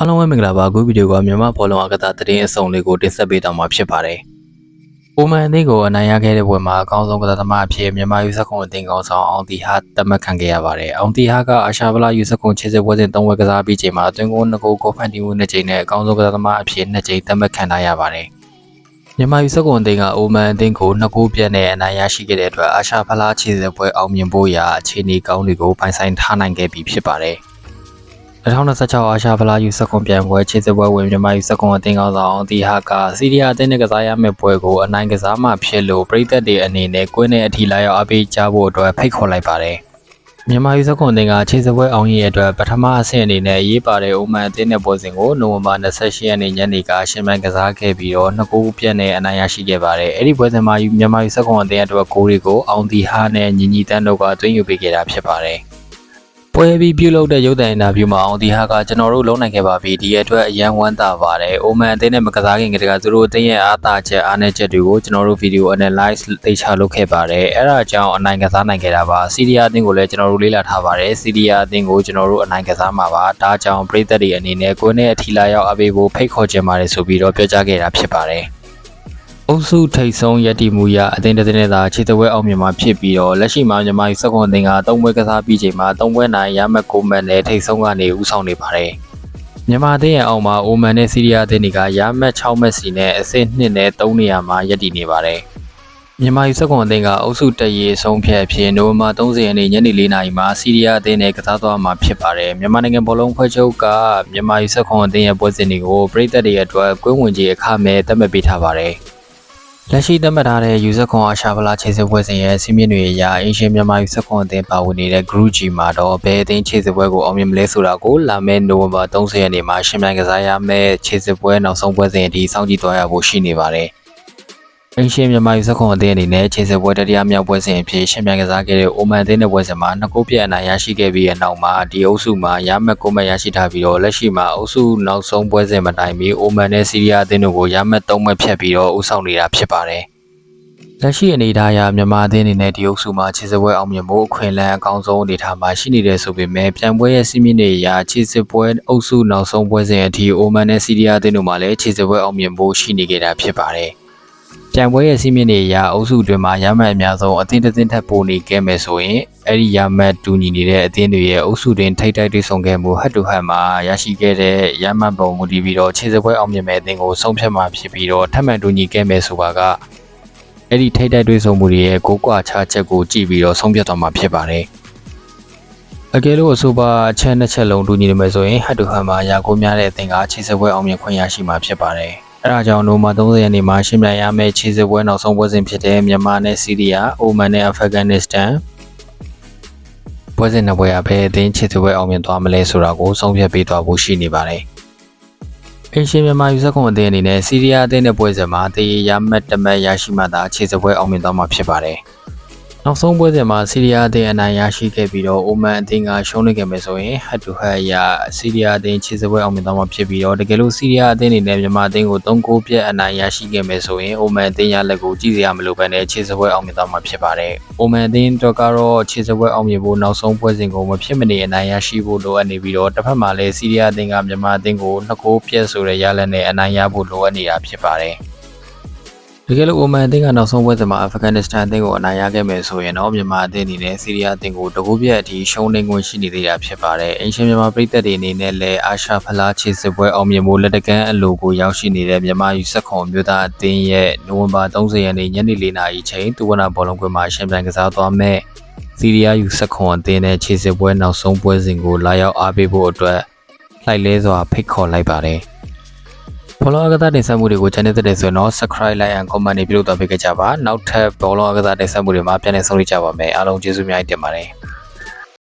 အားလုံးပဲမင်္ဂလာပါအခုဗီဒီယိုကမြန်မာဘောလုံးအကစားသတင်းအစုံလေးကိုတင်ဆက်ပေးတော့မှာဖြစ်ပါတယ်။အိုမန်အသင်းကိုအနိုင်ရခဲ့တဲ့ပွဲမှာအကောင်းဆုံးကစားသမားအဖြစ်မြန်မာယူဆက်ခွန်အသင်းကောင်ဆောင်အောင်တီဟာသတ်မှတ်ခံခဲ့ရပါတယ်။အောင်တီဟာကအာရှဗလာယူဆက်ခွန်ခြေစစ်ပွဲစဉ်3ပွဲကစားပြီးချိန်မှာအတွင်းကို2ဂိုးကိုဖန်တီမှု2ချိန်နဲ့အကောင်းဆုံးကစားသမားအဖြစ်2ချိန်သတ်မှတ်ခံထားရပါတယ်။မြန်မာယူဆက်ခွန်အသင်းကအိုမန်အသင်းကို2ဂိုးပြတ်နဲ့အနိုင်ရရှိခဲ့တဲ့အတွက်အာရှဗလာခြေစစ်ပွဲအောင်မြင်ဖို့ရာအခြေအနေကောင်းတွေကိုပိုင်ဆိုင်ထားနိုင်ခဲ့ပြီဖြစ်ပါတယ်။2026အာရှဗလာယူဆက်ခွန်ပြိုင်ပွဲခြေစစ်ပွဲဝင်မြန်မာယူဆက်ခွန်အသင်းကောင်းဆောင်အောင်တီဟာကစီးရီးယားအသင်းနဲ့ကစားရမယ့်ပွဲကိုအနိုင်ကစားမှဖြစ်လို့ပရိသတ်တွေအနေနဲ့ကွင်းနဲ့အထီလာရောက်အပေးကြဖို့အတွက်ဖိတ်ခေါ်လိုက်ပါတယ်။မြန်မာယူဆက်ခွန်အသင်းကခြေစစ်ပွဲအောင်ရဲ့အတွက်ပထမအဆင့်အနေနဲ့အရေးပါတဲ့အိုမန်အသင်းနဲ့ပွဲစဉ်ကိုနိုဝင်ဘာ28ရက်နေ့ညနေကရှင်မိုင်ကစားခဲ့ပြီးတော့2ဂိုးပြတ်နဲ့အနိုင်ရရှိခဲ့ပါတယ်။အဲ့ဒီပွဲစဉ်မှာမြန်မာယူဆက်ခွန်အသင်းအတွက်ဂိုးတွေကိုအောင်တီဟာနဲ့ညီညီတန်းတို့ကသွင်းယူပေးခဲ့တာဖြစ်ပါတယ်။ပွဲပြီးပြုလုပ်တဲ့ရုပ်သံအင်တာဗျူးမှာအောင်တီဟာကကျွန်တော်တို့လုံးနိုင်ခဲ့ပါပြီဒီအတွက်အရန်ဝမ်းသာပါတယ်အိုမန်အသင်းနဲ့မကစားခင်ကတည်းကသူတို့အသင်းရဲ့အားသာချက်အားနည်းချက်တွေကိုကျွန်တော်တို့ဗီဒီယို analyze သိချလုပ်ခဲ့ပါတယ်အဲ့ဒါကြောင့်အနိုင်ကစားနိုင်ခဲ့တာပါစီးရီးယားအသင်းကိုလည်းကျွန်တော်တို့လေ့လာထားပါတယ်စီးရီးယားအသင်းကိုကျွန်တော်တို့အနိုင်ကစားမှာပါဒါကြောင့်ပရိသတ်တွေအနေနဲ့ကိုယ်နဲ့အထီလာရောက်အပေးဖို့ဖိတ်ခေါ်ခြင်းပါတယ်ဆိုပြီးတော့ပြောကြားခဲ့တာဖြစ်ပါတယ်အုပ်စုထိပ်ဆုံးရည်တည်မှုရအသင်းတစ်သင်းနဲ့သာခြေတဝဲအောင်မြင်မှာဖြစ်ပြီးတော့လက်ရှိမှာမြန်မာယူဆက်ခွန်အသင်းက3ပွဲကစားပြီးချိန်မှာ3ပွဲနိုင်ရမှတ်9မှတ်နဲ့ထိပ်ဆုံးကနေဦးဆောင်နေပါတယ်။မြန်မာအသင်းရဲ့အောက်မှာအိုမန်နဲ့စီးရီးယားအသင်းတွေကရမှတ်6မှတ်စီနဲ့အဆင့်2နဲ့3နေရာမှာရပ်တည်နေပါတယ်။မြန်မာယူဆက်ခွန်အသင်းကအုပ်စုတရေဆုံးဖြတ်ဖြစ်နိုဝင်ဘာ30ရက်နေ့ညနေ4နာရီမှာစီးရီးယားအသင်းနဲ့ကစားသွားမှာဖြစ်ပါတယ်။မြန်မာနိုင်ငံဘောလုံးဖွဲ့ချုပ်ကမြန်မာယူဆက်ခွန်အသင်းရဲ့ပွဲစဉ်တွေကိုပြည်သက်တွေအတွက်ကွင်းဝင်ကြီးအခမဲ့သတ်မှတ်ပေးထားပါတယ်။လက်ရှိသတ်မှတ်ထားတဲ့ယူဆက်ခွန်အာရှဗလာခြေစစ်ပွဲစဉ်ရဲ့စီးမြင့်တွေအရအင်ရှင်မြန်မာယူဆက်ခွန်အသင်းပါဝင်နေတဲ့ Group G မှာတော့ဘယ်အသင်းခြေစစ်ပွဲကိုအောင်မြင်မလဲဆိုတာကိုလာမယ့်နိုဝင်ဘာ30ရက်နေ့မှာရှင်ပြိုင်ကစားရမယ့်ခြေစစ်ပွဲနောက်ဆုံးပွဲစဉ်အထိစောင့်ကြည့်သွားရဖို့ရှိနေပါတယ်။အင်ရှင်မြန်မာယူဆက်ခွန်အသင်းအနေနဲ့ခြေစစ်ပွဲတတိယမြောက်ပွဲစဉ်အဖြစ်ရှင်ပြိုင်ကစားခဲ့တဲ့အိုမန်အသင်းနဲ့ပွဲစဉ်မှာ2ဂိုးပြတ်အနိုင်ရရှိခဲ့ပြီးတဲ့နောက်မှာဒီအုပ်စုမှာရမှတ်9မှတ်ရရှိထားပြီးတော့လက်ရှိမှာအုပ်စုနောက်ဆုံးပွဲစဉ်မတိုင်မီအိုမန်နဲ့စီးရီးယားအသင်းတို့ကိုရမှတ်3မှတ်ဖြတ်ပြီးတော့ဦးဆောင်နေတာဖြစ်ပါတယ်။လက်ရှိအနေအထားအရမြန်မာအသင်းအနေနဲ့ဒီအုပ်စုမှာခြေစစ်ပွဲအောင်မြင်ဖို့အခွင့်အလမ်းအကောင်းဆုံးအနေအထားမှာရှိနေတယ်ဆိုပေမဲ့ပြိုင်ပွဲရဲ့စီးမြင့်တွေအရခြေစစ်ပွဲအုပ်စုနောက်ဆုံးပွဲစဉ်အထိအိုမန်နဲ့စီးရီးယားအသင်းတို့မှလည်းခြေစစ်ပွဲအောင်မြင်ဖို့ရှိနေကြတာဖြစ်ပါတယ်။ပြိုင်ပွဲရဲ့စီးမြင့်တွေအရအုပ်စုအတွင်းမှာရမှတ်အများဆုံးအသင်းတစ်သင်းထပ်ပိုနေခဲ့မယ်ဆိုရင်အဲ့ဒီရမှတ်တူညီနေတဲ့အသင်းတွေရဲ့အုပ်စုတွင်ထိပ်တိုက်တွေ့ဆုံခဲ့မှုဟတ်တူဟတ်မှာရရှိခဲ့တဲ့ရမှတ်ပုံမူတည်ပြီးတော့ခြေစစ်ပွဲအောင်မြင်မဲ့အသင်းကိုဆုံးဖြတ်မှာဖြစ်ပြီးတော့ထပ်မံတူညီခဲ့မယ်ဆိုတာကအဲ့ဒီထိပ်တိုက်တွေ့ဆုံမှုတွေရဲ့ကိုကွာခြားချက်ကိုကြည့်ပြီးတော့ဆုံးဖြတ်သွားမှာဖြစ်ပါတယ်။အကယ်လို့အဆိုပါအချက်နှစ်ချက်လုံးတူညီနေမယ်ဆိုရင်ဟတ်တူဟတ်မှာရာကိုများတဲ့အသင်းကခြေစစ်ပွဲအောင်မြင်ခွင့်ရရှိမှာဖြစ်ပါတယ်။အဲဒါကြောင့်နိုဝင်ဘာ30ရက်နေ့မှာရှင်းပြရမယ့်ခြေစစ်ပွဲနောက်ဆုံးပွဲစဉ်ဖြစ်တဲ့မြန်မာနဲ့စီးရီးယားအိုမန်နဲ့အာဖဂန်နစ္စတန်ပွဲစဉ်နှစ်ပွဲအပဲအသင်းခြေစစ်ပွဲအောင်မြင်သွားမလဲဆိုတာကိုဆုံးဖြတ်ပေးသွားဖို့ရှိနေပါတယ်။အင်ရှင်မြန်မာယူဆက်ခွန်အသင်းအနေနဲ့စီးရီးယားအသင်းနဲ့ပွဲစဉ်မှာတရေရမှတ်တမတ်ရရှိမှသာခြေစစ်ပွဲအောင်မြင်သွားမှာဖြစ်ပါတယ်။နောက်ဆုံးပွဲစဉ်မှာစီးရီးယားအသင်းအနိုင်ရရှိခဲ့ပြီးတော့အိုမန်အသင်းကရှုံးနေခဲ့မယ်ဆိုရင်ဟတ်တူဟတ်ရစီးရီးယားအသင်းခြေစစ်ပွဲအောင်မြင်သွားမှာဖြစ်ပြီးတော့တကယ်လို့စီးရီးယားအသင်းအနေနဲ့မြန်မာအသင်းကို3ဂိုးပြတ်အနိုင်ရရှိခဲ့မယ်ဆိုရင်အိုမန်အသင်းရလက်ကိုကြည့်စရာမလိုဘဲနဲ့ခြေစစ်ပွဲအောင်မြင်သွားမှာဖြစ်ပါတယ်။အိုမန်အသင်းတော့ကတော့ခြေစစ်ပွဲအောင်မြင်ဖို့နောက်ဆုံးပွဲစဉ်ကိုမဖြစ်မနေအနိုင်ရရှိဖို့လိုအပ်နေပြီးတော့တစ်ဖက်မှာလည်းစီးရီးယားအသင်းကမြန်မာအသင်းကို2ဂိုးပြတ်ဆိုတဲ့ရလက်နဲ့အနိုင်ရဖို့လိုအပ်နေတာဖြစ်ပါတယ်။တကယ်လို့အိုမန်အသင်းကနောက်ဆုံးပွဲစဉ်မှာအာဖဂန်နစ္စတန်အသင်းကိုအနိုင်ရခဲ့မယ်ဆိုရင်တော့မြန်မာအသင်းအနေနဲ့စီးရီးယားအသင်းကိုတကူပြတ်အထိရှုံးနေခွင့်ရှိနေသေးတာဖြစ်ပါတယ်။အင်ရှင်မြန်မာပြည်သက်တွေအနေနဲ့လည်းအာရှဖလားခြေစစ်ပွဲအောင်မြင်ဖို့လက်တကမ်းအလိုကိုရောက်ရှိနေတဲ့မြန်မာယူဆက်ခွန်မျိုးသားအသင်းရဲ့နိုဝင်ဘာ30ရက်နေ့ညနေ4နာရီချိန်သူဝနာဘောလုံးကွင်းမှာရှင်ပြိုင်ကစားသွားမဲ့စီးရီးယားယူဆက်ခွန်အသင်းနဲ့ခြေစစ်ပွဲနောက်ဆုံးပွဲစဉ်ကိုလာရောက်အားပေးဖို့အတွက်လိုက်လဲစွာဖိတ်ခေါ်လိုက်ပါတယ်။ဘောလုံးအကစားတင်ဆက်မှုတွေကို channel တက်တယ်ဆိုရင်တော့ subscribe like and comment တွေပြုလုပ်သွားပေးကြပါနောက်ထပ်ဘောလုံးအကစားတင်ဆက်မှုတွေမှာပြန်လည်ဆုံတွေ့ကြပါမယ်အားလုံးကျေးဇူးအများကြီးတင်ပါတယ်